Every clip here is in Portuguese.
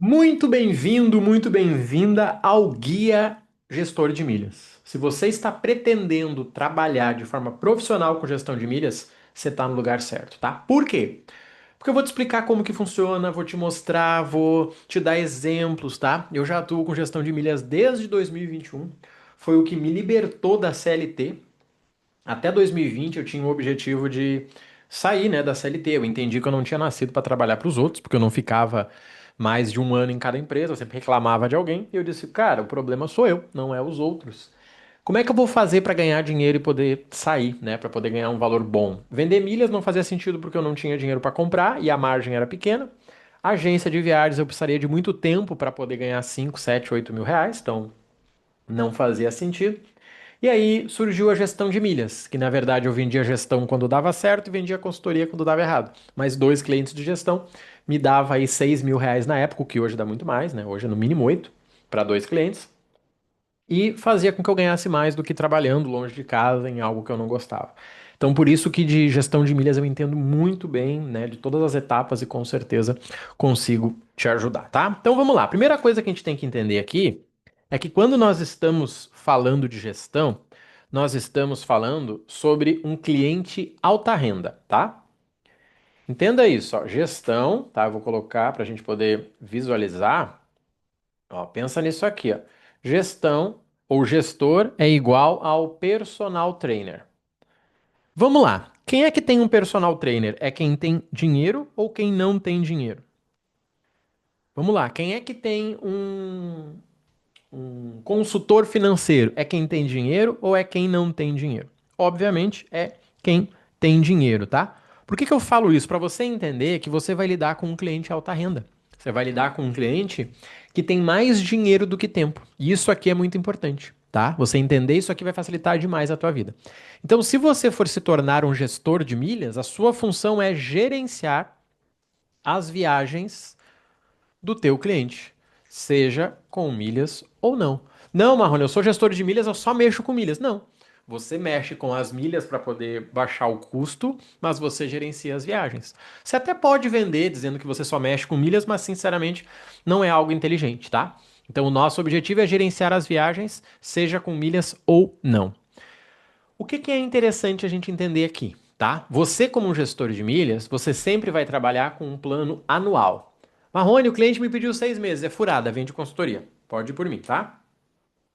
Muito bem-vindo, muito bem-vinda ao Guia Gestor de Milhas. Se você está pretendendo trabalhar de forma profissional com gestão de milhas, você está no lugar certo, tá? Por quê? Porque eu vou te explicar como que funciona, vou te mostrar, vou te dar exemplos, tá? Eu já atuo com gestão de milhas desde 2021. Foi o que me libertou da CLT. Até 2020 eu tinha o objetivo de sair, né, da CLT. Eu entendi que eu não tinha nascido para trabalhar para os outros, porque eu não ficava mais de um ano em cada empresa, eu sempre reclamava de alguém. E eu disse, cara, o problema sou eu, não é os outros. Como é que eu vou fazer para ganhar dinheiro e poder sair, né, para poder ganhar um valor bom? Vender milhas não fazia sentido porque eu não tinha dinheiro para comprar e a margem era pequena. Agência de viagens eu precisaria de muito tempo para poder ganhar 5, 7, 8 mil reais, então não fazia sentido. E aí surgiu a gestão de milhas, que na verdade eu vendia gestão quando dava certo e vendia consultoria quando dava errado. Mas dois clientes de gestão me dava aí 6 mil reais na época, o que hoje dá muito mais, né? Hoje é no mínimo 8 para dois clientes. E fazia com que eu ganhasse mais do que trabalhando longe de casa em algo que eu não gostava. Então, por isso que de gestão de milhas eu entendo muito bem, né, de todas as etapas e com certeza consigo te ajudar, tá? Então, vamos lá. A primeira coisa que a gente tem que entender aqui é que quando nós estamos falando de gestão, nós estamos falando sobre um cliente alta renda, tá? Entenda isso, ó. Gestão, tá? Eu vou colocar para a gente poder visualizar. Ó, pensa nisso aqui, ó. Gestão ou gestor é igual ao personal trainer. Vamos lá. Quem é que tem um personal trainer? É quem tem dinheiro ou quem não tem dinheiro? Vamos lá. Quem é que tem um consultor financeiro? É quem tem dinheiro ou é quem não tem dinheiro? Obviamente é quem tem dinheiro, tá? Por que que eu falo isso? Para você entender que você vai lidar com um cliente alta renda. Você vai lidar com um cliente que tem mais dinheiro do que tempo. E isso aqui é muito importante, tá? Você entender isso aqui vai facilitar demais a tua vida. Então, se você for se tornar um gestor de milhas, a sua função é gerenciar as viagens do teu cliente, seja com milhas ou não. Não, Marrone, eu sou gestor de milhas, eu só mexo com milhas. Não. Você mexe com as milhas para poder baixar o custo, mas você gerencia as viagens. Você até pode vender dizendo que você só mexe com milhas, mas sinceramente não é algo inteligente, tá? Então o nosso objetivo é gerenciar as viagens, seja com milhas ou não. O que que é interessante a gente entender aqui, tá? Você, como um gestor de milhas, você sempre vai trabalhar com um plano anual. Marrone, o cliente me pediu 6 meses, é furada, vende consultoria. Pode ir por mim, tá?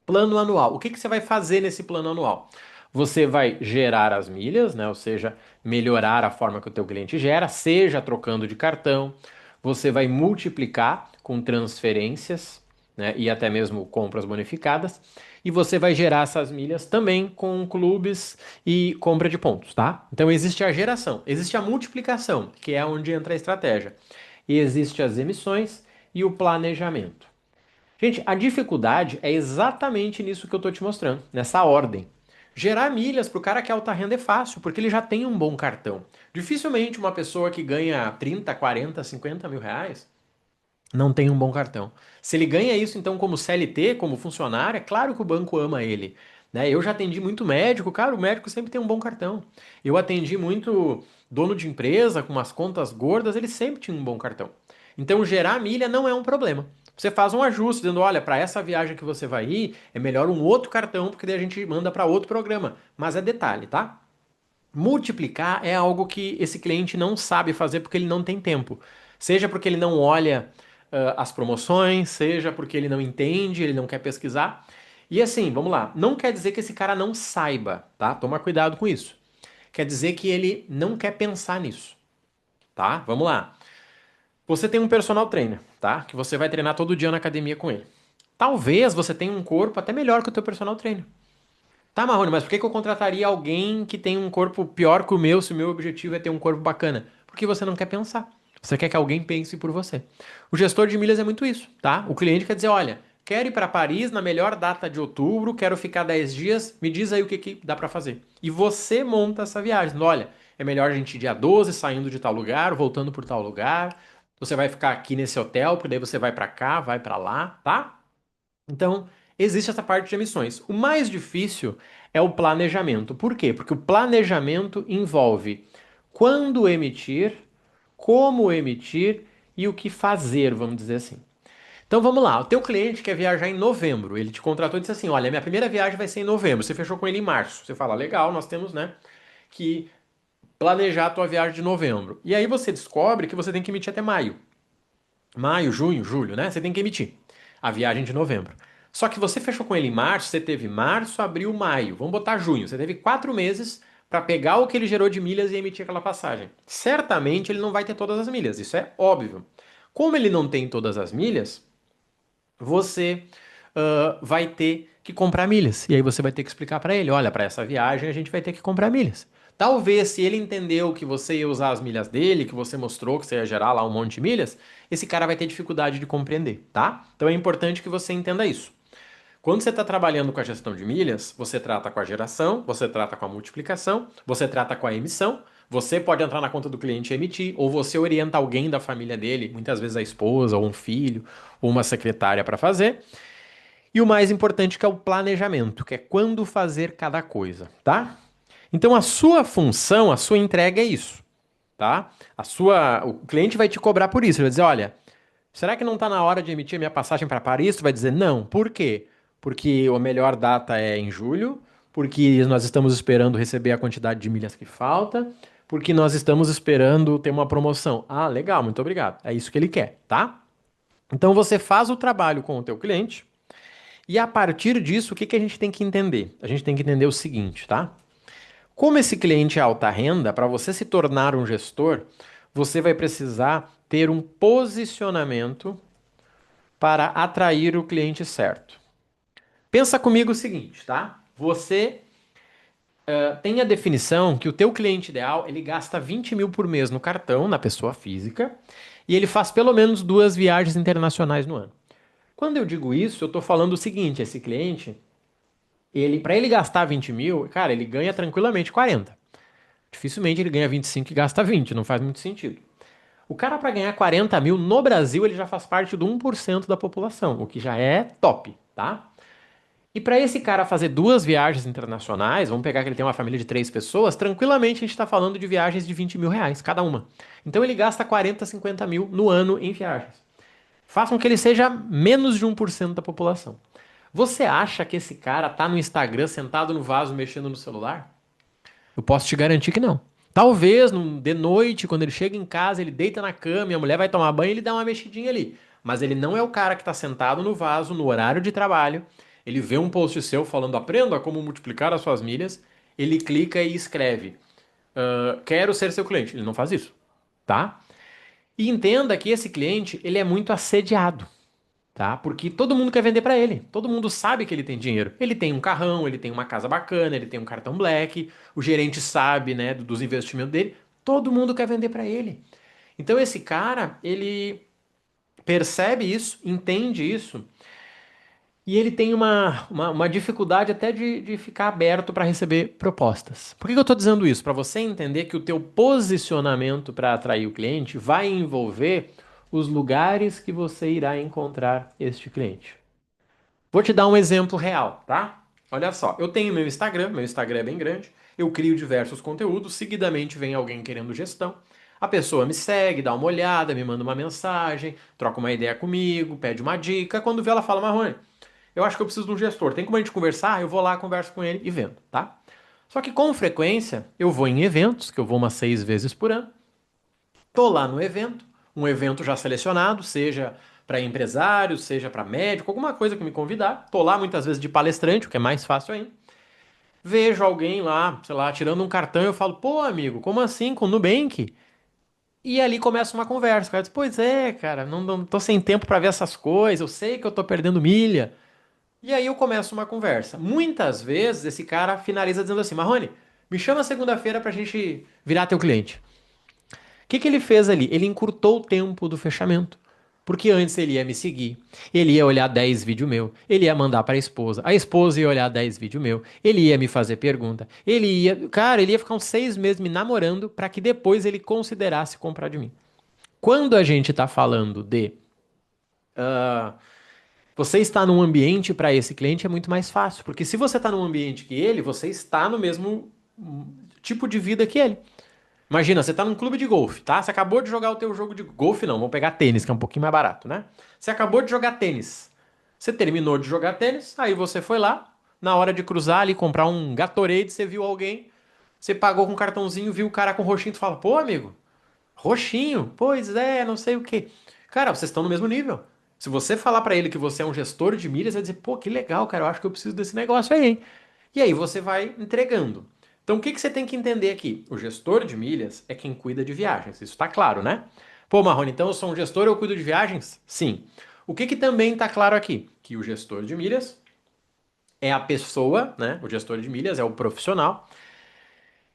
Plano anual. O que que você vai fazer nesse plano anual? Você vai gerar as milhas, né? Ou seja, melhorar a forma que o teu cliente gera, seja trocando de cartão. Você vai multiplicar com transferências, né? E até mesmo compras bonificadas. E você vai gerar essas milhas também com clubes e compra de pontos, tá? Então existe a geração, existe a multiplicação, que é onde entra a estratégia. E existe as emissões e o planejamento. Gente, a dificuldade é exatamente nisso que eu estou te mostrando, nessa ordem. Gerar milhas para o cara que é alta renda é fácil, porque ele já tem um bom cartão. Dificilmente uma pessoa que ganha 30, 40, 50 mil reais não tem um bom cartão. Se ele ganha isso, então, como CLT, como funcionário, é claro que o banco ama ele. Né? Eu já atendi muito médico, cara, o médico sempre tem um bom cartão. Eu atendi muito dono de empresa com umas contas gordas, ele sempre tinha um bom cartão. Então, gerar milha não é um problema. Você faz um ajuste, dizendo, olha, para essa viagem que você vai ir, é melhor um outro cartão, porque daí a gente manda para outro programa. Mas é detalhe, tá? Multiplicar é algo que esse cliente não sabe fazer porque ele não tem tempo. Seja porque ele não olha as promoções, seja porque ele não entende, ele não quer pesquisar. E assim, vamos lá, não quer dizer que esse cara não saiba, tá? Toma cuidado com isso. Quer dizer que ele não quer pensar nisso, tá? Vamos lá. Você tem um personal trainer, tá? Que você vai treinar todo dia na academia com ele. Talvez você tenha um corpo até melhor que o teu personal trainer. Tá, Marrone, mas por que que eu contrataria alguém que tem um corpo pior que o meu se o meu objetivo é ter um corpo bacana? Porque você não quer pensar. Você quer que alguém pense por você. O gestor de milhas é muito isso, tá? O cliente quer dizer, olha, quero ir para Paris na melhor data de outubro, quero ficar 10 dias, me diz aí o que que dá para fazer. E você monta essa viagem. Olha, é melhor a gente ir dia 12 saindo de tal lugar, voltando por tal lugar. Você vai ficar aqui nesse hotel, porque daí você vai para cá, vai para lá, tá? Então, existe essa parte de emissões. O mais difícil é o planejamento. Por quê? Porque o planejamento envolve quando emitir, como emitir e o que fazer, vamos dizer assim. Então vamos lá, o teu cliente quer viajar em novembro, ele te contratou e disse assim, olha, minha primeira viagem vai ser em novembro, você fechou com ele em março. Você fala, legal, nós temos, né, que planejar a tua viagem de novembro. E aí você descobre que você tem que emitir até maio. Maio, junho, julho, né? Você tem que emitir a viagem de novembro. Só que você fechou com ele em março, você teve março, abril, maio. Vamos botar junho. Você teve 4 meses para pegar o que ele gerou de milhas e emitir aquela passagem. Certamente ele não vai ter todas as milhas, isso é óbvio. Como ele não tem todas as milhas, você vai ter que comprar milhas. E aí você vai ter que explicar para ele: olha, para essa viagem a gente vai ter que comprar milhas. Talvez, se ele entendeu que você ia usar as milhas dele, que você mostrou que você ia gerar lá um monte de milhas, esse cara vai ter dificuldade de compreender, tá? Então é importante que você entenda isso. Quando você está trabalhando com a gestão de milhas, você trata com a geração, você trata com a multiplicação, você trata com a emissão. Você pode entrar na conta do cliente e emitir, ou você orienta alguém da família dele, muitas vezes a esposa, ou um filho, ou uma secretária para fazer. E o mais importante que é o planejamento, que é quando fazer cada coisa, tá? Então a sua função, a sua entrega é isso, tá? O cliente vai te cobrar por isso, ele vai dizer, olha, será que não está na hora de emitir minha passagem para Paris? Tu vai dizer não. Por quê? Porque a melhor data é em julho, porque nós estamos esperando receber a quantidade de milhas que falta, porque nós estamos esperando ter uma promoção. Ah, legal, muito obrigado. É isso que ele quer, tá? Então você faz o trabalho com o teu cliente e a partir disso, o que que a gente tem que entender? A gente tem que entender o seguinte, tá? Como esse cliente é alta renda, para você se tornar um gestor, você vai precisar ter um posicionamento para atrair o cliente certo. Pensa comigo o seguinte, tá? Você tem a definição que o teu cliente ideal, ele gasta 20 mil por mês no cartão, na pessoa física, e ele faz pelo menos 2 viagens internacionais no ano. Quando eu digo isso, eu estou falando o seguinte, esse cliente, para ele gastar 20 mil, cara, ele ganha tranquilamente 40. Dificilmente ele ganha 25 e gasta 20, não faz muito sentido. O cara, para ganhar 40 mil no Brasil, ele já faz parte do 1% da população, o que já é top, tá? E para esse cara fazer 2 viagens internacionais, vamos pegar que ele tem uma família de 3 pessoas, tranquilamente a gente está falando de viagens de 20 mil reais cada uma. Então ele gasta 40, 50 mil no ano em viagens. Façam que ele seja menos de 1% da população. Você acha que esse cara tá no Instagram sentado no vaso mexendo no celular? Eu posso te garantir que não. Talvez de noite, quando ele chega em casa, ele deita na cama e a mulher vai tomar banho, ele dá uma mexidinha ali. Mas ele não é o cara que está sentado no vaso no horário de trabalho. Ele vê um post seu falando aprenda como multiplicar as suas milhas. Ele clica e escreve: quero ser seu cliente. Ele não faz isso, tá? E entenda que esse cliente ele é muito assediado, tá? Porque todo mundo quer vender para ele. Todo mundo sabe que ele tem dinheiro. Ele tem um carrão, ele tem uma casa bacana, ele tem um cartão Black, o gerente sabe, né, dos investimentos dele. Todo mundo quer vender para ele. Então esse cara, ele percebe isso, entende isso, e ele tem uma dificuldade até de ficar aberto para receber propostas. Por que eu estou dizendo isso? Para você entender que o teu posicionamento para atrair o cliente vai envolver os lugares que você irá encontrar este cliente. Vou te dar um exemplo real, tá? Olha só, eu tenho meu Instagram é bem grande, eu crio diversos conteúdos, seguidamente vem alguém querendo gestão, a pessoa me segue, dá uma olhada, me manda uma mensagem, troca uma ideia comigo, pede uma dica, quando vê ela fala, Marrone, eu acho que eu preciso de um gestor, tem como a gente conversar? Eu vou lá, converso com ele e vendo, tá? Só que com frequência eu vou em eventos, que eu vou umas 6 vezes por ano, tô lá no evento, um evento já selecionado, seja para empresário, seja para médico, alguma coisa que me convidar. Tô lá muitas vezes de palestrante, o que é mais fácil ainda. Vejo alguém lá, sei lá, tirando um cartão, eu falo, pô, amigo, como assim com o Nubank? E ali começa uma conversa. O cara diz, pois é, cara, não tô sem tempo para ver essas coisas, eu sei que eu tô perdendo milha. E aí eu começo uma conversa. Muitas vezes esse cara finaliza dizendo assim, Marrone, me chama segunda-feira pra gente virar teu cliente. O que que ele fez ali? Ele encurtou o tempo do fechamento. Porque antes ele ia me seguir, ele ia olhar 10 vídeos meu, ele ia mandar para a esposa ia olhar 10 vídeos meu, ele ia me fazer pergunta, ele ia ficar uns 6 meses me namorando para que depois ele considerasse comprar de mim. Quando a gente está falando de você está num ambiente para esse cliente é muito mais fácil, porque se você está num ambiente que ele, você está no mesmo tipo de vida que ele. Imagina, você tá num clube de golfe, tá? Você acabou de jogar o teu jogo de golfe, não, vamos pegar tênis, que é um pouquinho mais barato, né? Você acabou de jogar tênis. Você terminou de jogar tênis, aí você foi lá, na hora de cruzar ali, comprar um Gatorade, você viu alguém, você pagou com um cartãozinho, viu o cara com roxinho, tu fala, pô, amigo, roxinho? Pois é, não sei o quê. Cara, vocês estão no mesmo nível. Se você falar pra ele que você é um gestor de milhas, ele vai dizer, pô, que legal, cara, eu acho que eu preciso desse negócio aí, hein? E aí você vai entregando. Então, o que que você tem que entender aqui? O gestor de milhas é quem cuida de viagens. Isso está claro, né? Pô, Marrone, então eu sou um gestor, eu cuido de viagens? Sim. O que que também está claro aqui? Que o gestor de milhas é a pessoa, né? O gestor de milhas é o profissional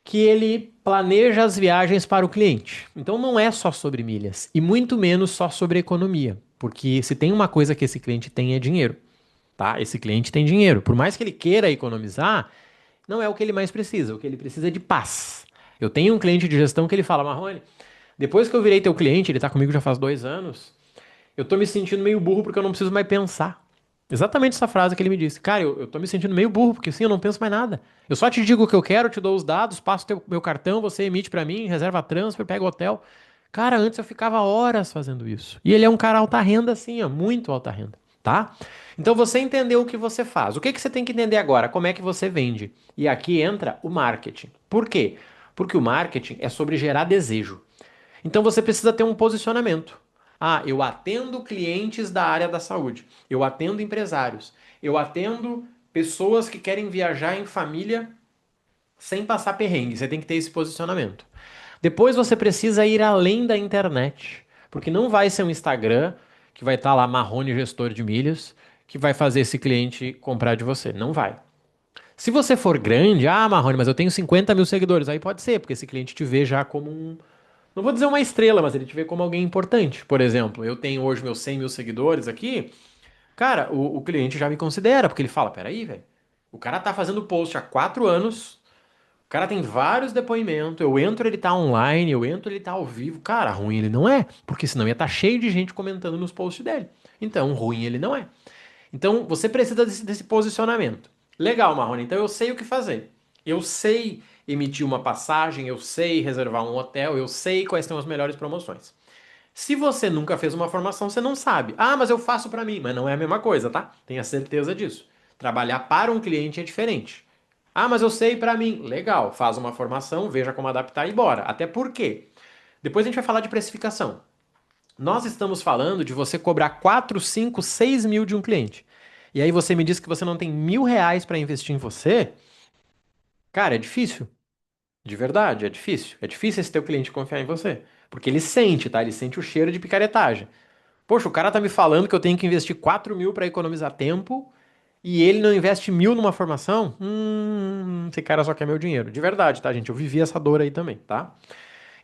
que ele planeja as viagens para o cliente. Então não é só sobre milhas e muito menos só sobre economia, porque se tem uma coisa que esse cliente tem é dinheiro, tá? Esse cliente tem dinheiro. Por mais que ele queira economizar, não é o que ele mais precisa. O que ele precisa é de paz. Eu tenho um cliente de gestão que ele fala, Marrone, depois que eu virei teu cliente, ele tá comigo já faz 2 anos, eu tô me sentindo meio burro porque eu não preciso mais pensar. Exatamente essa frase que ele me disse. Cara, eu tô me sentindo meio burro, porque assim eu não penso mais nada. Eu só te digo o que eu quero, te dou os dados, passo meu cartão, você emite pra mim, reserva transfer, pega o hotel. Cara, antes eu ficava horas fazendo isso. E ele é um cara alta renda, assim, ó, muito alta renda, tá? Então você entendeu o que você faz. O que que você tem que entender agora? Como é que você vende? E aqui entra o marketing. Por quê? Porque o marketing é sobre gerar desejo. Então você precisa ter um posicionamento. Ah, eu atendo clientes da área da saúde. Eu atendo empresários. Eu atendo pessoas que querem viajar em família sem passar perrengue. Você tem que ter esse posicionamento. Depois você precisa ir além da internet, porque não vai ser um Instagram que vai estar lá Marrone gestor de milhas que vai fazer esse cliente comprar de você. Não vai. Se você for grande, ah, Marrone, mas eu tenho 50 mil seguidores. Aí pode ser, porque esse cliente te vê já como um. Não vou dizer uma estrela, mas ele te vê como alguém importante. Por exemplo, eu tenho hoje meus 100 mil seguidores aqui. Cara, o cliente já me considera, porque ele fala: peraí, velho. O cara tá fazendo post há 4 anos. O cara tem vários depoimentos. Eu entro, ele tá online. Eu entro, ele tá ao vivo. Cara, ruim ele não é, porque senão ia estar cheio de gente comentando nos posts dele. Então, ruim ele não é. Então, você precisa desse posicionamento. Legal, Marrone. Então, eu sei o que fazer. Eu sei emitir uma passagem, eu sei reservar um hotel, eu sei quais são as melhores promoções. Se você nunca fez uma formação, você não sabe. Ah, mas eu faço para mim. Mas não é a mesma coisa, tá? Tenha certeza disso. Trabalhar para um cliente é diferente. Ah, mas eu sei para mim. Legal, faz uma formação, veja como adaptar e bora. Até porque depois a gente vai falar de precificação. Nós estamos falando de você cobrar 4, 5, 6 mil de um cliente. E aí você me diz que você não tem R$ 1.000 para investir em você. Cara, é difícil. De verdade, é difícil. É difícil esse teu cliente confiar em você. Porque ele sente, tá? Ele sente o cheiro de picaretagem. Poxa, o cara tá me falando que eu tenho que investir 4 mil para economizar tempo e ele não investe 1.000 numa formação? Esse cara só quer meu dinheiro. De verdade, tá, gente? Eu vivi essa dor aí também, tá?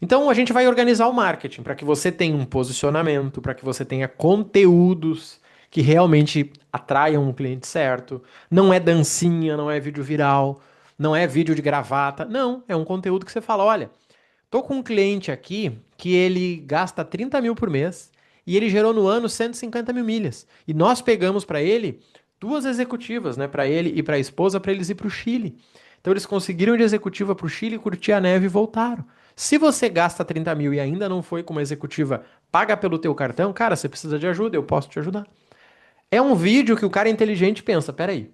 Então a gente vai organizar o marketing para que você tenha um posicionamento, para que você tenha conteúdos que realmente atraiam o cliente certo. Não é dancinha, não é vídeo viral, não é vídeo de gravata. Não, é um conteúdo que você fala: olha, tô com um cliente aqui que ele gasta 30 mil por mês e ele gerou no ano 150 mil milhas. E nós pegamos para ele duas executivas, né, para ele e para a esposa, para eles ir para o Chile. Então eles conseguiram de executiva para o Chile, curtir a neve e voltaram. Se você gasta 30 mil e ainda não foi com uma executiva paga pelo teu cartão, cara, você precisa de ajuda, eu posso te ajudar. É um vídeo que o cara inteligente pensa, peraí,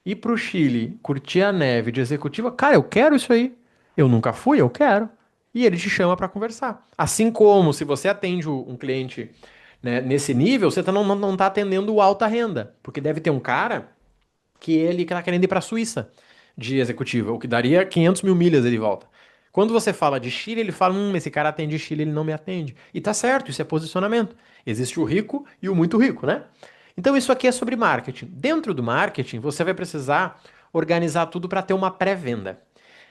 ir pro Chile, curtir a neve de executiva, cara, eu quero isso aí. Eu nunca fui, eu quero. E ele te chama para conversar. Assim como se você atende um cliente, né, nesse nível, você não tá atendendo o alta renda. Porque deve ter um cara que ele tá querendo ir para a Suíça de executiva, o que daria 500 mil milhas ele volta. Quando você fala de Chile, ele fala: esse cara atende Chile, ele não me atende. E tá certo, isso é posicionamento. Existe o rico e o muito rico, né? Então isso aqui é sobre marketing. Dentro do marketing, você vai precisar organizar tudo para ter uma pré-venda.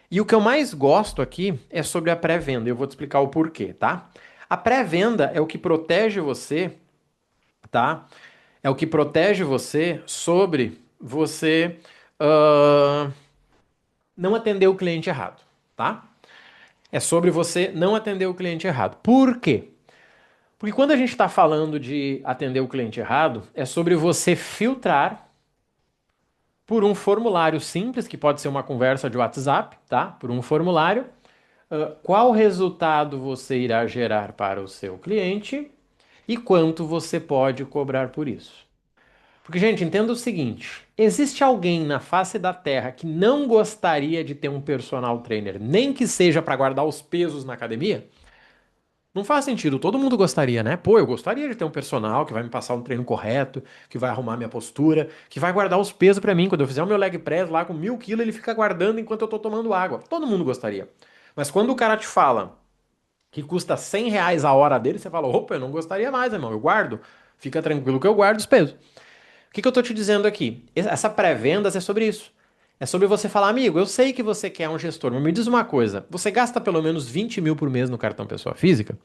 E o que eu mais gosto aqui é sobre a pré-venda. Eu vou te explicar o porquê, tá? A pré-venda é o que protege você, tá? É o que protege você sobre você ah, não atender o cliente errado, tá? É sobre você não atender o cliente errado. Por quê? Porque quando a gente está falando de atender o cliente errado, é sobre você filtrar por um formulário simples, que pode ser uma conversa de WhatsApp, tá? Por um formulário, Qual resultado você irá gerar para o seu cliente e quanto você pode cobrar por isso. Porque, gente, entenda o seguinte: existe alguém na face da Terra que não gostaria de ter um personal trainer, nem que seja para guardar os pesos na academia? Não faz sentido, todo mundo gostaria, né? Pô, eu gostaria de ter um personal que vai me passar um treino correto, que vai arrumar minha postura, que vai guardar os pesos pra mim. Quando eu fizer o meu leg press lá com 1.000 quilos, ele fica guardando enquanto eu tô tomando água. Todo mundo gostaria. Mas quando o cara te fala que custa R$ 100 a hora dele, você fala, opa, eu não gostaria mais, irmão, eu guardo. Fica tranquilo que eu guardo os pesos. O que que eu tô te dizendo aqui? Essa pré-vendas é sobre isso. É sobre você falar, amigo, eu sei que você quer um gestor, mas me diz uma coisa, você gasta pelo menos 20 mil por mês no cartão pessoa física?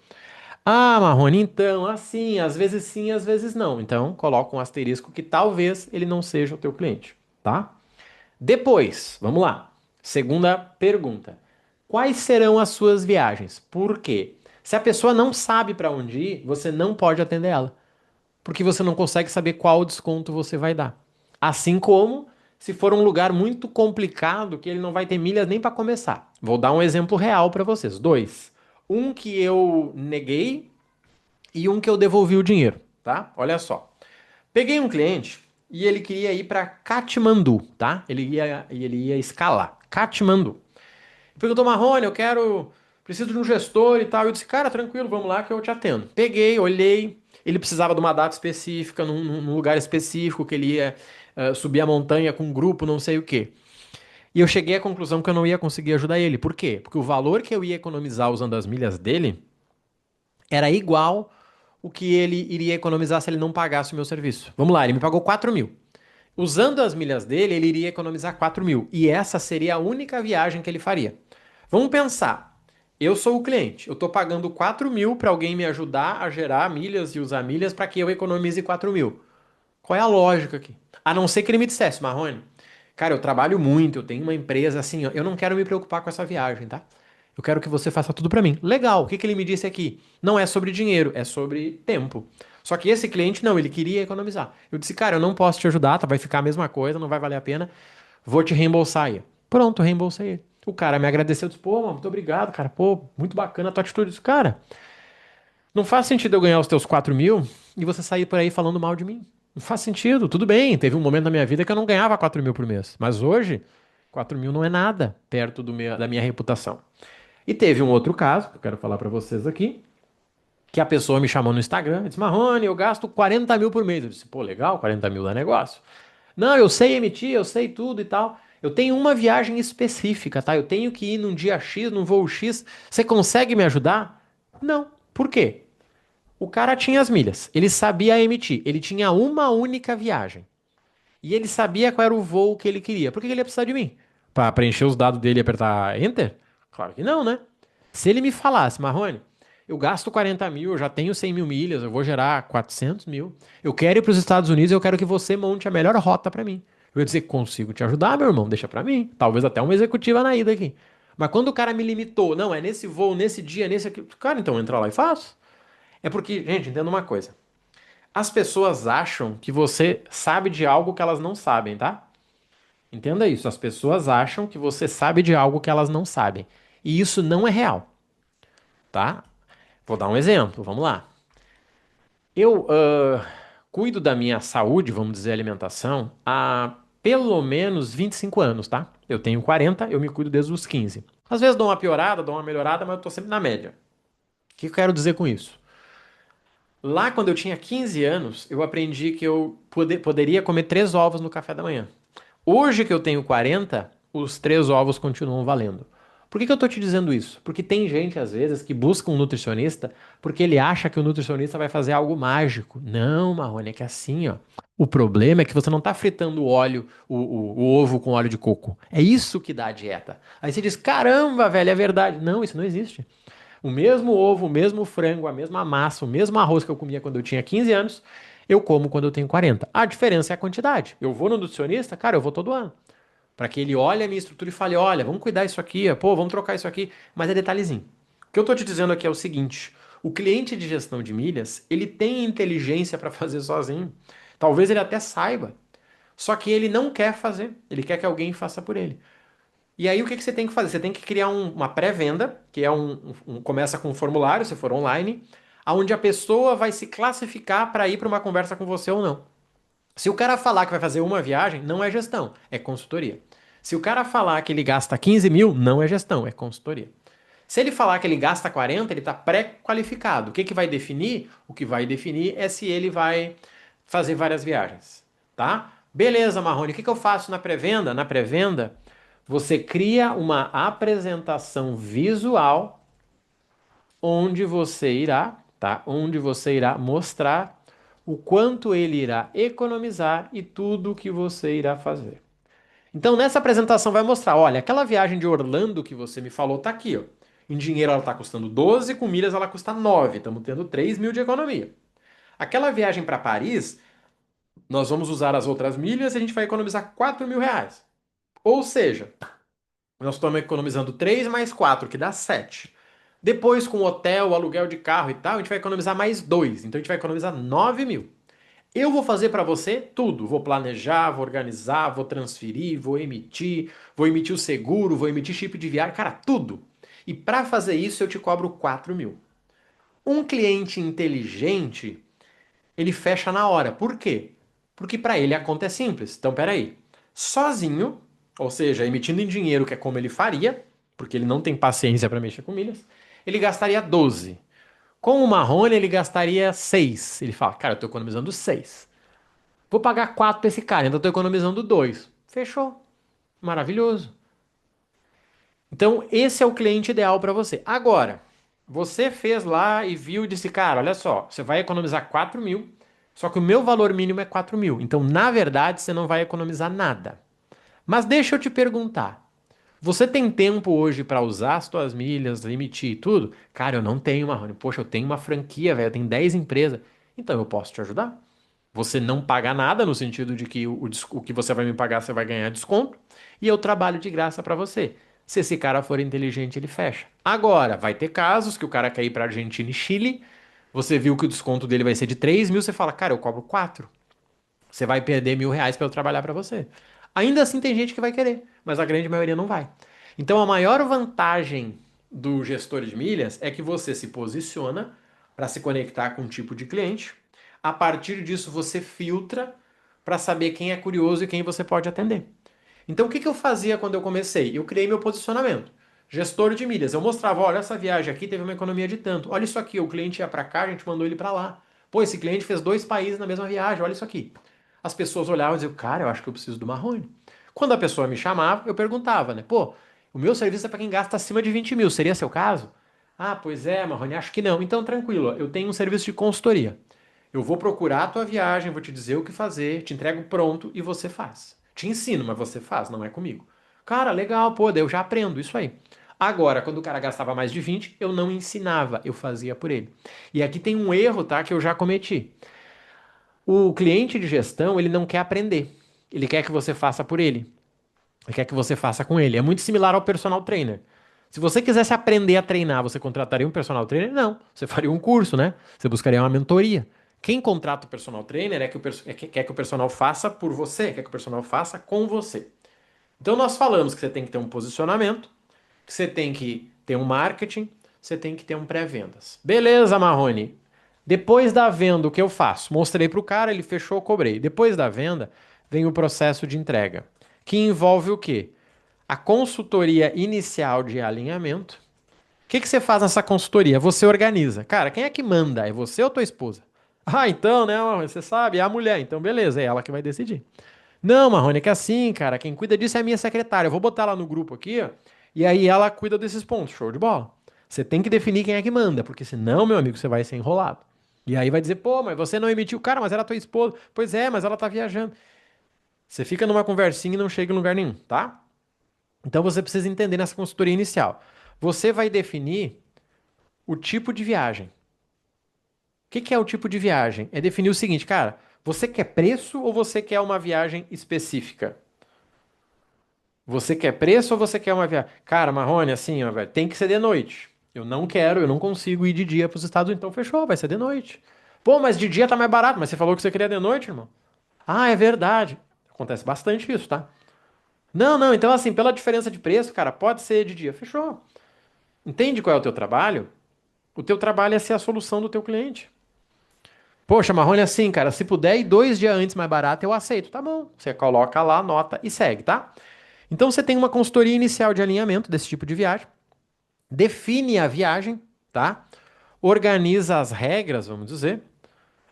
Ah, Marrone, então, assim, sim, às vezes não. Então, coloca um asterisco que talvez ele não seja o teu cliente, tá? Depois, vamos lá. Segunda pergunta. Quais serão as suas viagens? Por quê? Se a pessoa não sabe para onde ir, você não pode atender ela, porque você não consegue saber qual desconto você vai dar. Assim como se for um lugar muito complicado que ele não vai ter milhas nem para começar. Vou dar um exemplo real para vocês. Dois. Um que eu neguei e um que eu devolvi o dinheiro, tá? Olha só. Peguei um cliente e ele queria ir para Katmandu, tá? Ele ia escalar. Katmandu. Perguntou, Marrone, preciso de um gestor e tal. Eu disse, cara, tranquilo, vamos lá que eu te atendo. Peguei, olhei, ele precisava de uma data específica, num lugar específico, que ele ia subir a montanha com um grupo, não sei o quê. E eu cheguei à conclusão que eu não ia conseguir ajudar ele. Por quê? Porque o valor que eu ia economizar usando as milhas dele era igual o que ele iria economizar se ele não pagasse o meu serviço. Vamos lá, ele me pagou 4.000. Usando as milhas dele, ele iria economizar 4.000. E essa seria a única viagem que ele faria. Vamos pensar. Eu sou o cliente. Eu estou pagando 4.000 para alguém me ajudar a gerar milhas e usar milhas para que eu economize 4.000. Qual é a lógica aqui? A não ser que ele me dissesse, Marrone, cara, eu trabalho muito, eu tenho uma empresa assim, ó, eu não quero me preocupar com essa viagem, tá? Eu quero que você faça tudo pra mim. Legal, o que que ele me disse aqui? Não é sobre dinheiro, é sobre tempo. Só que esse cliente não, ele queria economizar. Eu disse, cara, eu não posso te ajudar, tá? Vai ficar a mesma coisa, não vai valer a pena. Vou te reembolsar aí. Pronto, reembolsei ele. O cara me agradeceu, disse, pô, mano, muito obrigado, cara. Pô, muito bacana a tua atitude. Eu disse, cara, não faz sentido eu ganhar os teus 4.000 e você sair por aí falando mal de mim. Não faz sentido. Tudo bem, teve um momento na minha vida que eu não ganhava 4.000 por mês. Mas hoje, 4.000 não é nada perto da minha reputação. E teve um outro caso, que eu quero falar pra vocês aqui, que a pessoa me chamou no Instagram e disse, Marrone, eu gasto 40.000 por mês. Eu disse, pô, legal, 40.000 é negócio. Não, eu sei emitir, eu sei tudo e tal. Eu tenho uma viagem específica, tá? Eu tenho que ir num dia X, num voo X. Você consegue me ajudar? Não. Por quê? O cara tinha as milhas, ele sabia emitir, ele tinha uma única viagem. E ele sabia qual era o voo que ele queria. Por que ele ia precisar de mim? Pra preencher os dados dele e apertar Enter? Claro que não, né? Se ele me falasse, Marrone, eu gasto 40.000, eu já tenho 100.000 milhas, eu vou gerar 400.000, eu quero ir para os Estados Unidos, eu quero que você monte a melhor rota para mim. Eu ia dizer, consigo te ajudar, meu irmão, deixa para mim. Talvez até uma executiva na ida aqui. Mas quando o cara me limitou, não, é nesse voo, nesse dia, nesse aqui. Cara, então entra lá e faz. É porque, gente, entenda uma coisa. As pessoas acham que você sabe de algo que elas não sabem, tá? Entenda isso. As pessoas acham que você sabe de algo que elas não sabem. E isso não é real, tá? Vou dar um exemplo, vamos lá. Eu cuido da minha saúde, vamos dizer, alimentação, há pelo menos 25 anos, tá? Eu tenho 40, eu me cuido desde os 15. Às vezes dou uma piorada, dou uma melhorada, mas eu tô sempre na média. O que eu quero dizer com isso? Lá, quando eu tinha 15 anos, eu aprendi que eu poderia comer 3 ovos no café da manhã. Hoje que eu tenho 40, os 3 ovos continuam valendo. Por que que eu tô te dizendo isso? Porque tem gente, às vezes, que busca um nutricionista porque ele acha que o nutricionista vai fazer algo mágico. Não, Marrone, é que é assim, ó. O problema é que você não tá fritando o óleo, o ovo com óleo de coco. É isso que dá a dieta. Aí você diz, caramba, velho, é verdade. Não, isso não existe. O mesmo ovo, o mesmo frango, a mesma massa, o mesmo arroz que eu comia quando eu tinha 15 anos, eu como quando eu tenho 40. A diferença é a quantidade. Eu vou no nutricionista, cara, eu vou todo ano. Para que ele olhe a minha estrutura e fale: olha, vamos cuidar isso aqui, pô, vamos trocar isso aqui. Mas é detalhezinho. O que eu tô te dizendo aqui é o seguinte: o cliente de gestão de milhas, ele tem inteligência para fazer sozinho. Talvez ele até saiba. Só que ele não quer fazer. Ele quer que alguém faça por ele. E aí o que que você tem que fazer? Você tem que criar uma pré-venda, que é começa com um formulário, se for online, onde a pessoa vai se classificar para ir para uma conversa com você ou não. Se o cara falar que vai fazer uma viagem, não é gestão, é consultoria. Se o cara falar que ele gasta 15 mil, não é gestão, é consultoria. Se ele falar que ele gasta 40, ele está pré-qualificado. O que que vai definir? O que vai definir é se ele vai fazer várias viagens, tá? Beleza, Marrone, o que que eu faço na pré-venda? Na pré-venda, você cria uma apresentação visual onde você irá, tá? Onde você irá mostrar o quanto ele irá economizar e tudo o que você irá fazer. Então, nessa apresentação vai mostrar, olha, aquela viagem de Orlando que você me falou tá aqui, ó. Em dinheiro ela está custando 12, com milhas ela custa 9. Estamos tendo 3 mil de economia. Aquela viagem para Paris, nós vamos usar as outras milhas e a gente vai economizar 4 mil reais. Ou seja, nós estamos economizando 3 mais 4, que dá 7. Depois, com hotel, aluguel de carro e tal, a gente vai economizar mais 2. Então a gente vai economizar 9 mil. Eu vou fazer para você tudo. Vou planejar, vou organizar, vou emitir o seguro, vou emitir chip de viagem, cara, tudo. E para fazer isso eu te cobro 4 mil. Um cliente inteligente, ele fecha na hora. Por quê? Porque para ele a conta é simples. Então, peraí. Sozinho, ou seja, emitindo em dinheiro, que é como ele faria, porque ele não tem paciência para mexer com milhas, ele gastaria 12. Com o Marrone, ele gastaria 6. Ele fala, cara, eu estou economizando 6. Vou pagar 4 para esse cara, ainda estou economizando 2. Fechou. Maravilhoso. Então, esse é o cliente ideal para você. Agora, você fez lá e viu e disse, cara, olha só, você vai economizar 4 mil, só que o meu valor mínimo é 4 mil. Então, na verdade, você não vai economizar nada. Mas deixa eu te perguntar. Você tem tempo hoje para usar as suas milhas, emitir e tudo? Cara, eu não tenho, Marrone. Poxa, eu tenho uma franquia, velho, eu tenho 10 empresas. Então, eu posso te ajudar. Você não paga nada, no sentido de que o que você vai me pagar, você vai ganhar desconto, e eu trabalho de graça para você. Se esse cara for inteligente, ele fecha. Agora, vai ter casos que o cara quer ir para Argentina e Chile, você viu que o desconto dele vai ser de 3 mil, você fala, cara, eu cobro 4. Você vai perder 1.000 reais para eu trabalhar para você. Ainda assim tem gente que vai querer, mas a grande maioria não vai. Então a maior vantagem do gestor de milhas é que você se posiciona para se conectar com um tipo de cliente. A partir disso você filtra para saber quem é curioso e quem você pode atender. Então o que que eu fazia quando eu comecei? Eu criei meu posicionamento. Gestor de milhas. Eu mostrava, olha, essa viagem aqui teve uma economia de tanto. Olha isso aqui, o cliente ia para cá, a gente mandou ele para lá. Pô, esse cliente fez 2 países na mesma viagem, olha isso aqui. As pessoas olhavam e diziam, cara, eu acho que eu preciso do Marrone. Quando a pessoa me chamava, eu perguntava, né? Pô, o meu serviço é para quem gasta acima de 20 mil, seria seu caso? Ah, pois é, Marrone, acho que não. Então, tranquilo, eu tenho um serviço de consultoria. Eu vou procurar a tua viagem, vou te dizer o que fazer, te entrego pronto e você faz. Te ensino, mas você faz, não é comigo. Cara, legal, pô, daí eu já aprendo isso aí. Agora, quando o cara gastava mais de 20, eu não ensinava, eu fazia por ele. E aqui tem um erro, tá, que eu já cometi. O cliente de gestão, ele não quer aprender. Ele quer que você faça por ele. Ele quer que você faça com ele. É muito similar ao personal trainer. Se você quisesse aprender a treinar, você contrataria um personal trainer? Não. Você faria um curso, né? Você buscaria uma mentoria. Quem contrata o personal trainer quer que o personal faça por você, quer que o personal faça com você. Então nós falamos que você tem que ter um posicionamento, que você tem que ter um marketing, você tem que ter um pré-vendas. Beleza, Marrone. Depois da venda, o que eu faço? Mostrei para o cara, ele fechou, cobrei. Depois da venda, vem o processo de entrega, que envolve o quê? A consultoria inicial de alinhamento. O que que você faz nessa consultoria? Você organiza. Cara, quem é que manda? É você ou tua esposa? Ah, então, né? Você sabe, é a mulher. Então, beleza, é ela que vai decidir. Não, Marrone, é que assim, cara, quem cuida disso é a minha secretária. Eu vou botar ela no grupo aqui, ó, e aí ela cuida desses pontos. Show de bola. Você tem que definir quem é que manda, porque senão, meu amigo, você vai ser enrolado. E aí vai dizer, pô, mas você não emitiu o cara, mas era tua esposa. Pois é, mas ela tá viajando. Você fica numa conversinha e não chega em lugar nenhum, tá? Então você precisa entender nessa consultoria inicial. Você vai definir o tipo de viagem. O que que é o tipo de viagem? É definir o seguinte, cara, você quer preço ou você quer uma viagem específica? Você quer preço ou você quer uma viagem? Cara, Marrone, assim, ó, velho, tem que ser de noite. Eu não quero, eu não consigo ir de dia para os Estados Unidos, então fechou, vai ser de noite. Pô, mas de dia tá mais barato, mas você falou que você queria de noite, irmão. Ah, é verdade. Acontece bastante isso, tá? Não, não, então assim, pela diferença de preço, cara, pode ser de dia. Fechou. Entende qual é o teu trabalho? O teu trabalho é ser a solução do teu cliente. Poxa, Marrone, assim, cara, se puder ir 2 dias antes mais barato, eu aceito. Tá bom. Você coloca lá, anota e segue, tá? Então você tem uma consultoria inicial de alinhamento desse tipo de viagem, define a viagem, tá? Organiza as regras, vamos dizer.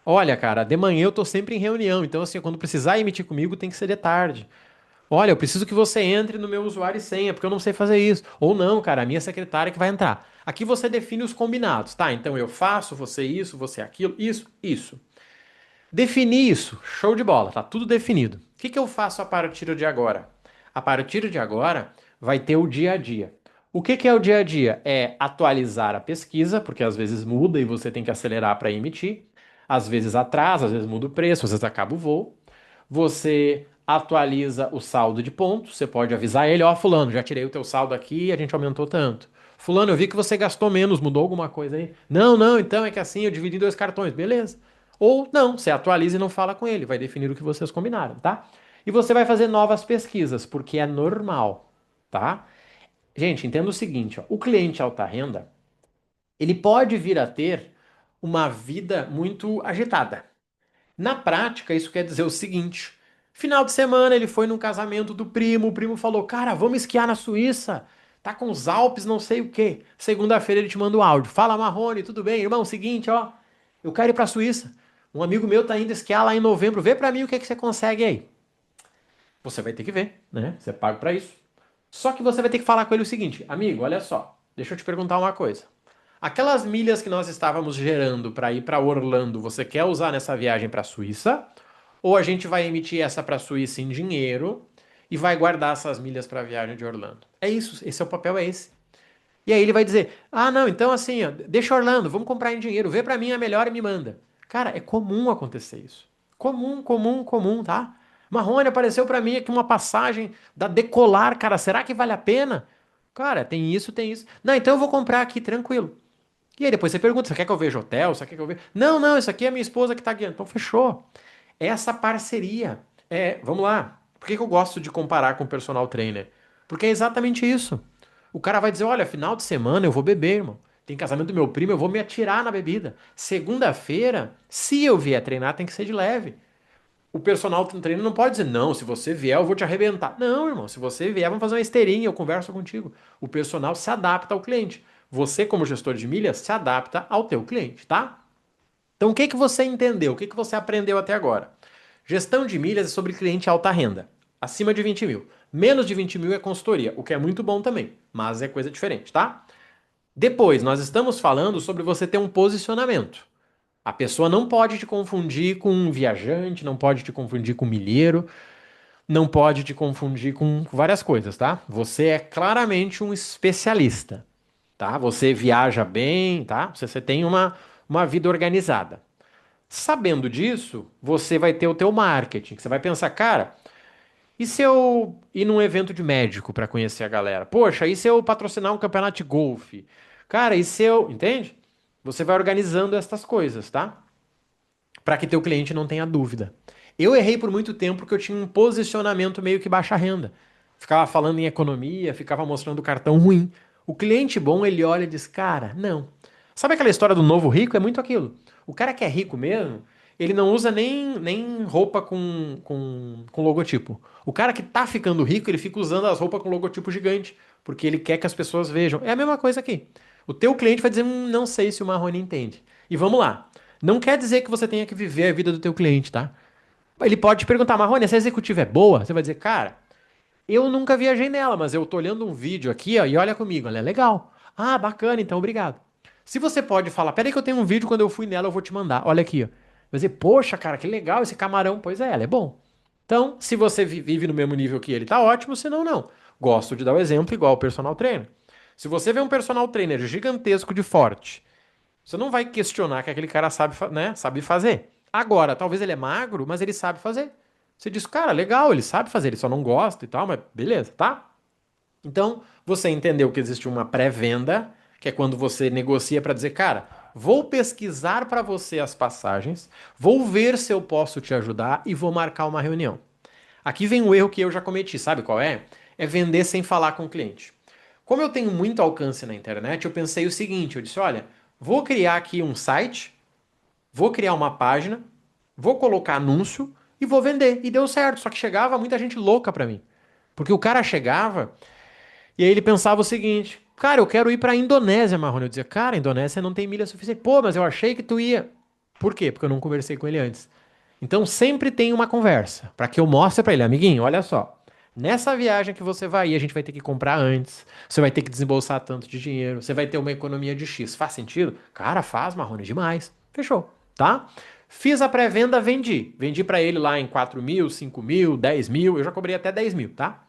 Olha, cara, de manhã eu tô sempre em reunião, então assim, quando precisar emitir comigo tem que ser de tarde. Olha, eu preciso que você entre no meu usuário e senha, porque eu não sei fazer isso. Ou não, cara, a minha secretária que vai entrar. Aqui você define os combinados, tá? Então eu faço, você isso, você aquilo, isso. Defini isso, show de bola, tá tudo definido. O que que eu faço a partir de agora? A partir de agora vai ter o dia a dia. O que que é o dia a dia? É atualizar a pesquisa, porque às vezes muda e você tem que acelerar para emitir. Às vezes atrasa, às vezes muda o preço, às vezes acaba o voo. Você atualiza o saldo de pontos, você pode avisar ele, ó, fulano, já tirei o teu saldo aqui e a gente aumentou tanto. Fulano, eu vi que você gastou menos, mudou alguma coisa aí? Não, não, então é que assim eu dividi em 2 cartões, beleza. Ou não, você atualiza e não fala com ele, vai definir o que vocês combinaram, tá? E você vai fazer novas pesquisas, porque é normal, tá? Gente, entenda o seguinte, ó, o cliente alta renda, ele pode vir a ter uma vida muito agitada. Na prática, isso quer dizer o seguinte: final de semana ele foi num casamento do primo, o primo falou: Cara, vamos esquiar na Suíça, tá com os Alpes, não sei o quê. Segunda-feira ele te manda o áudio: Fala, Marrone, tudo bem? Irmão, seguinte, ó, eu quero ir pra Suíça. Um amigo meu tá indo esquiar lá em novembro, vê pra mim o que é que você consegue aí. Você vai ter que ver, né? Você paga pra isso. Só que você vai ter que falar com ele o seguinte: Amigo, olha só, deixa eu te perguntar uma coisa. Aquelas milhas que nós estávamos gerando para ir para Orlando, você quer usar nessa viagem para a Suíça? Ou a gente vai emitir essa para a Suíça em dinheiro e vai guardar essas milhas para a viagem de Orlando? É isso, esse é o papel, é esse. E aí ele vai dizer: Ah, não, então assim, ó, deixa Orlando, vamos comprar em dinheiro, vê para mim a melhor e me manda. Cara, é comum acontecer isso. Comum, tá? Marrone, apareceu para mim aqui uma passagem da Decolar, cara, será que vale a pena? Cara, tem isso, tem isso. Não, então eu vou comprar aqui, tranquilo. E aí depois você pergunta, você quer que eu veja hotel? Você quer que eu veja? Não, não, isso aqui é minha esposa que tá guiando. Então fechou. Essa parceria. Vamos lá. Por que que eu gosto de comparar com o personal trainer? Porque é exatamente isso. O cara vai dizer, olha, final de semana eu vou beber, irmão. Tem casamento do meu primo, eu vou me atirar na bebida. Segunda-feira, se eu vier treinar, tem que ser de leve. O personal trainer não pode dizer, não, se você vier, eu vou te arrebentar. Não, irmão, se você vier, vamos fazer uma esteirinha, eu converso contigo. O personal se adapta ao cliente. Você, como gestor de milhas, se adapta ao teu cliente, tá? Então, o que que você entendeu? O que que você aprendeu até agora? Gestão de milhas é sobre cliente alta renda, acima de 20 mil. Menos de 20 mil é consultoria, o que é muito bom também, mas é coisa diferente, tá? Depois, nós estamos falando sobre você ter um posicionamento. A pessoa não pode te confundir com um viajante, não pode te confundir com um milheiro, não pode te confundir com várias coisas, tá? Você é claramente um especialista, tá? Você viaja bem, tá? Você tem uma vida organizada. Sabendo disso, você vai ter o teu marketing, que você vai pensar, cara, e se eu ir num evento de médico para conhecer a galera? Poxa, e se eu patrocinar um campeonato de golfe? Cara, e se eu, entende? Você vai organizando essas coisas, tá? Para que teu cliente não tenha dúvida. Eu errei por muito tempo porque eu tinha um posicionamento meio que baixa renda. Ficava falando em economia, ficava mostrando cartão ruim. O cliente bom, ele olha e diz: Cara, não. Sabe aquela história do novo rico? É muito aquilo. O cara que é rico mesmo, ele não usa nem roupa com logotipo. O cara que tá ficando rico, ele fica usando as roupas com logotipo gigante, porque ele quer que as pessoas vejam. É a mesma coisa aqui. O teu cliente vai dizer: Não sei se o Marrone entende. E vamos lá. Não quer dizer que você tenha que viver a vida do teu cliente, tá? Ele pode te perguntar, Marrone, essa executiva é boa? Você vai dizer, cara, eu nunca viajei nela, mas eu tô olhando um vídeo aqui, ó, e olha comigo, ela é legal. Ah, bacana, então obrigado. Se você pode falar, peraí que eu tenho um vídeo, quando eu fui nela eu vou te mandar, olha aqui, ó. Vai dizer, poxa, cara, que legal esse camarão. Pois é, ela é bom. Então, se você vive no mesmo nível que ele, tá ótimo, senão não. Gosto de dar o exemplo igual o personal trainer. Se você vê um personal trainer gigantesco de forte, você não vai questionar que aquele cara sabe, né, sabe fazer. Agora, talvez ele é magro, mas ele sabe fazer. Você diz, cara, legal, ele sabe fazer, ele só não gosta e tal, mas beleza, tá? Então, você entendeu que existe uma pré-venda, que é quando você negocia para dizer, cara, vou pesquisar para você as passagens, vou ver se eu posso te ajudar e vou marcar uma reunião. Aqui vem o erro que eu já cometi, sabe qual é? É vender sem falar com o cliente. Como eu tenho muito alcance na internet, eu pensei o seguinte, eu disse, olha, vou criar aqui um site, vou criar uma página, vou colocar anúncio e vou vender. E deu certo, só que chegava muita gente louca pra mim. Porque o cara chegava e aí ele pensava o seguinte, cara, eu quero ir pra Indonésia, Marrone. Eu dizia, cara, a Indonésia não tem milha suficiente. Pô, mas eu achei que tu ia. Por quê? Porque eu não conversei com ele antes. Então sempre tem uma conversa, para que eu mostre para ele, amiguinho, olha só. Nessa viagem que você vai ir, a gente vai ter que comprar antes. Você vai ter que desembolsar tanto de dinheiro. Você vai ter uma economia de X. Faz sentido? Cara, faz, Marrone, demais. Fechou, tá? Fiz a pré-venda, vendi. Vendi para ele lá em 4 mil, 5 mil, 10 mil. Eu já cobrei até 10 mil, tá?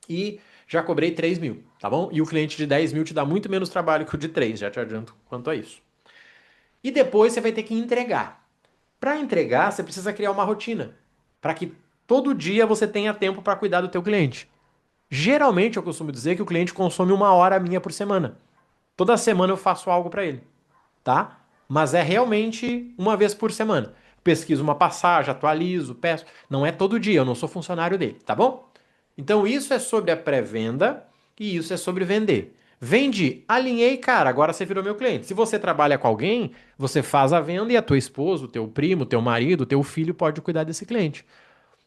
E já cobrei 3 mil, tá bom? E o cliente de 10 mil te dá muito menos trabalho que o de 3, já te adianto quanto a isso. E depois você vai ter que entregar. Para entregar, você precisa criar uma rotina, para que todo dia você tenha tempo para cuidar do teu cliente. Geralmente eu costumo dizer que o cliente consome 1 hora minha por semana. Toda semana eu faço algo para ele, tá? Mas é realmente uma vez por semana. Pesquiso uma passagem, atualizo, peço. Não é todo dia, eu não sou funcionário dele, tá bom? Então isso é sobre a pré-venda e isso é sobre vender. Vendi, alinhei, cara, agora você virou meu cliente. Se você trabalha com alguém, você faz a venda e a tua esposa, o teu primo, o teu marido, o teu filho pode cuidar desse cliente.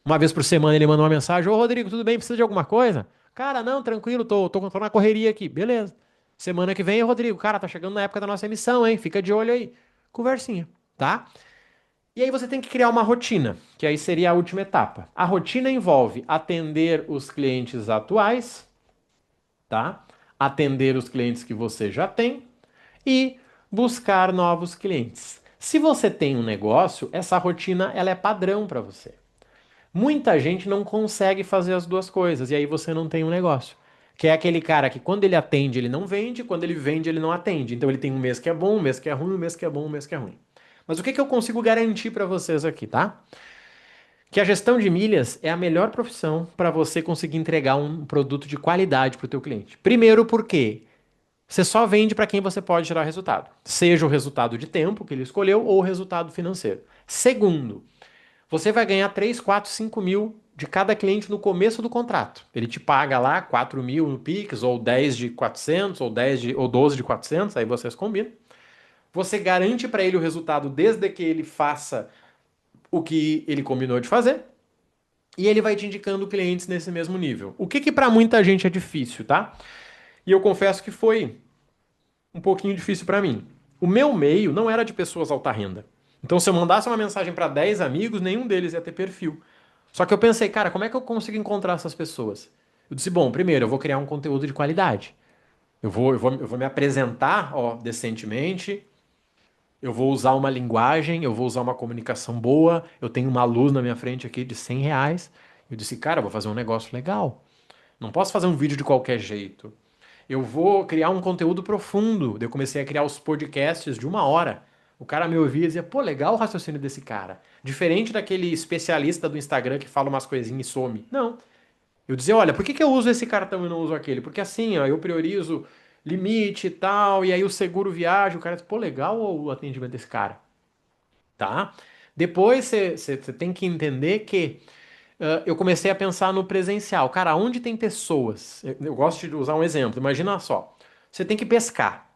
Uma vez por semana ele manda uma mensagem: Ô Rodrigo, tudo bem? Precisa de alguma coisa? Cara, não, tranquilo, tô na correria aqui. Beleza. Semana que vem, Rodrigo, cara, tá chegando na época da nossa emissão, hein? Fica de olho aí. Conversinha, tá? E aí você tem que criar uma rotina, que aí seria a última etapa. A rotina envolve atender os clientes atuais, tá? Atender os clientes que você já tem e buscar novos clientes. Se você tem um negócio, essa rotina ela é padrão para você. Muita gente não consegue fazer as duas coisas e aí você não tem um negócio. Que é aquele cara que quando ele atende, ele não vende, quando ele vende, ele não atende. Então ele tem um mês que é bom, um mês que é ruim, um mês que é bom, um mês que é ruim. Mas o que que eu consigo garantir para vocês aqui, tá? Que a gestão de milhas é a melhor profissão para você conseguir entregar um produto de qualidade para o teu cliente. Primeiro, porque você só vende para quem você pode gerar resultado. Seja o resultado de tempo que ele escolheu ou o resultado financeiro. Segundo, você vai ganhar 3, 4, 5 mil de cada cliente no começo do contrato. Ele te paga lá 4 mil no Pix, ou 10 de 400, ou 10 de, ou 12 de 400, aí vocês combinam. Você garante para ele o resultado desde que ele faça o que ele combinou de fazer. E ele vai te indicando clientes nesse mesmo nível. O que que para muita gente é difícil, tá? E eu confesso que foi um pouquinho difícil para mim. O meu meio não era de pessoas alta renda. Então, se eu mandasse uma mensagem para 10 amigos, nenhum deles ia ter perfil. Só que eu pensei, cara, como é que eu consigo encontrar essas pessoas? Eu disse, bom, primeiro, eu vou criar um conteúdo de qualidade. Eu vou me apresentar, ó, decentemente. Eu vou usar uma linguagem, eu vou usar uma comunicação boa. Eu tenho uma luz na minha frente aqui de 100 reais. Eu disse, cara, eu vou fazer um negócio legal. Não posso fazer um vídeo de qualquer jeito. Eu vou criar um conteúdo profundo. Daí eu comecei a criar os podcasts de 1 hora. O cara me ouvia e dizia, pô, legal o raciocínio desse cara. Diferente daquele especialista do Instagram que fala umas coisinhas e some. Não. Eu dizia, olha, por que que eu uso esse cartão e não uso aquele? Porque assim, ó, eu priorizo limite e tal, e aí o seguro viagem, o cara diz, pô, legal o atendimento desse cara, tá? Depois você tem que entender que eu comecei a pensar no presencial. Cara, onde tem pessoas? Eu gosto de usar um exemplo. Imagina só. Você tem que pescar.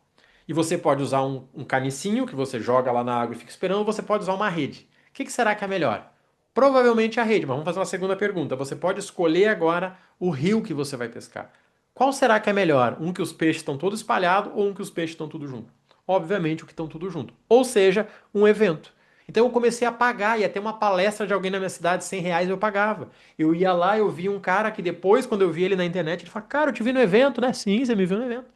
E você pode usar um canicinho que você joga lá na água e fica esperando, ou você pode usar uma rede. O que que será que é melhor? Provavelmente a rede, mas vamos fazer uma segunda pergunta. Você pode escolher agora o rio que você vai pescar. Qual será que é melhor? Um que os peixes estão todos espalhados ou um que os peixes estão tudo junto? Obviamente o que estão tudo junto. Ou seja, um evento. Então eu comecei a pagar, ia ter uma palestra de alguém na minha cidade, 100 reais eu pagava. Eu ia lá, eu via um cara que depois, quando eu vi ele na internet, ele falou, cara, eu te vi no evento, né? Sim, você me viu no evento.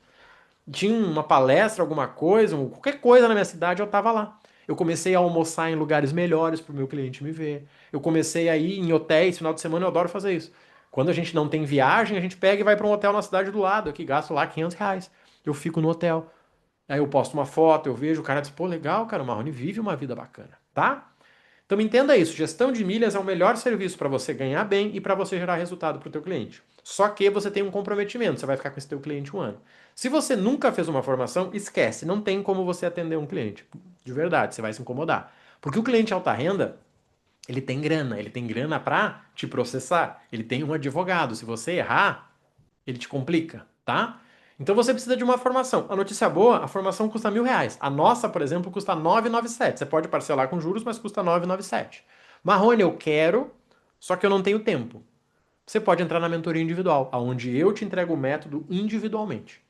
Tinha uma palestra, alguma coisa, qualquer coisa na minha cidade, eu tava lá. Eu comecei a almoçar em lugares melhores para o meu cliente me ver. Eu comecei a ir em hotéis, final de semana eu adoro fazer isso. Quando a gente não tem viagem, a gente pega e vai para um hotel na cidade do lado, aqui gasto lá 500 reais. Eu fico no hotel. Aí eu posto uma foto, eu vejo, o cara diz, pô, legal, cara, o Marrone vive uma vida bacana, tá? Então entenda isso, gestão de milhas é o melhor serviço para você ganhar bem e para você gerar resultado para o teu cliente. Só que você tem um comprometimento, você vai ficar com esse teu cliente 1 ano. Se você nunca fez uma formação, esquece, não tem como você atender um cliente. De verdade, você vai se incomodar. Porque o cliente alta renda, ele tem grana para te processar, ele tem um advogado. Se você errar, ele te complica, tá? Então você precisa de uma formação. A notícia boa, a formação custa R$ 1.000. A nossa, por exemplo, custa 997. Você pode parcelar com juros, mas custa 997. Marrone, eu quero, só que eu não tenho tempo. Você pode entrar na mentoria individual, onde eu te entrego o método individualmente.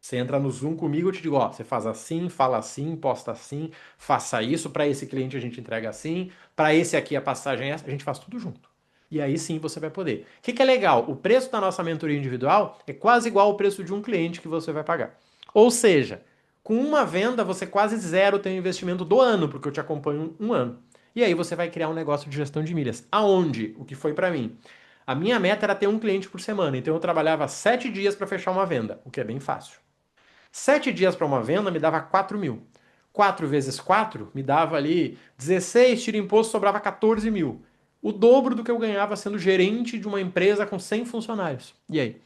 Você entra no Zoom comigo, eu te digo, ó, você faz assim, fala assim, posta assim, faça isso, para esse cliente a gente entrega assim, para esse aqui a passagem é essa, a gente faz tudo junto. E aí sim você vai poder. O que é legal? O preço da nossa mentoria individual é quase igual ao preço de um cliente que você vai pagar. Ou seja, com uma venda você quase zero o teu investimento do ano, porque eu te acompanho um ano. E aí você vai criar um negócio de gestão de milhas. Aonde? O que foi para mim? A minha meta era ter um cliente por semana, então eu trabalhava 7 dias para fechar uma venda, o que é bem fácil. 7 dias para uma venda me dava 4.000. 4 vezes 4 me dava ali 16, tira imposto, sobrava 14 mil. O dobro do que eu ganhava sendo gerente de uma empresa com 100 funcionários. E aí?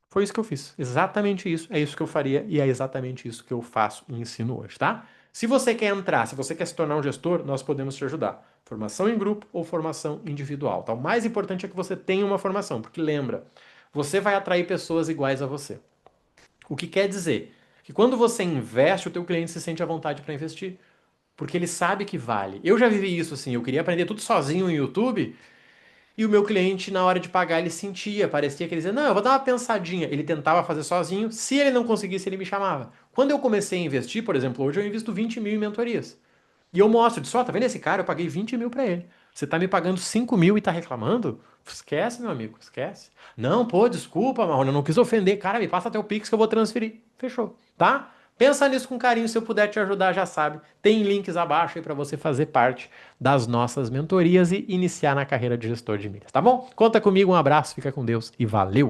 Foi isso que eu fiz. Exatamente isso. É isso que eu faria e é exatamente isso que eu faço e ensino hoje, tá? Se você quer entrar, se você quer se tornar um gestor, nós podemos te ajudar. Formação em grupo ou formação individual, tá? O mais importante é que você tenha uma formação, porque lembra, você vai atrair pessoas iguais a você. O que quer dizer que quando você investe, o teu cliente se sente à vontade para investir, porque ele sabe que vale. Eu já vivi isso assim, eu queria aprender tudo sozinho no YouTube, e o meu cliente, na hora de pagar, ele sentia, parecia que ele dizia, não, eu vou dar uma pensadinha. Ele tentava fazer sozinho, se ele não conseguisse, ele me chamava. Quando eu comecei a investir, por exemplo, hoje eu invisto 20 mil em mentorias. E eu mostro, disse, ó, tá vendo esse cara? Eu paguei 20 mil pra ele. Você tá me pagando 5 mil e tá reclamando? Esquece, meu amigo, esquece. Não, pô, desculpa, Marrone, eu não quis ofender. Cara, me passa até o Pix que eu vou transferir. Fechou, tá? Pensa nisso com carinho, se eu puder te ajudar, já sabe. Tem links abaixo aí para você fazer parte das nossas mentorias e iniciar na carreira de gestor de milhas, tá bom? Conta comigo, um abraço, fica com Deus e valeu!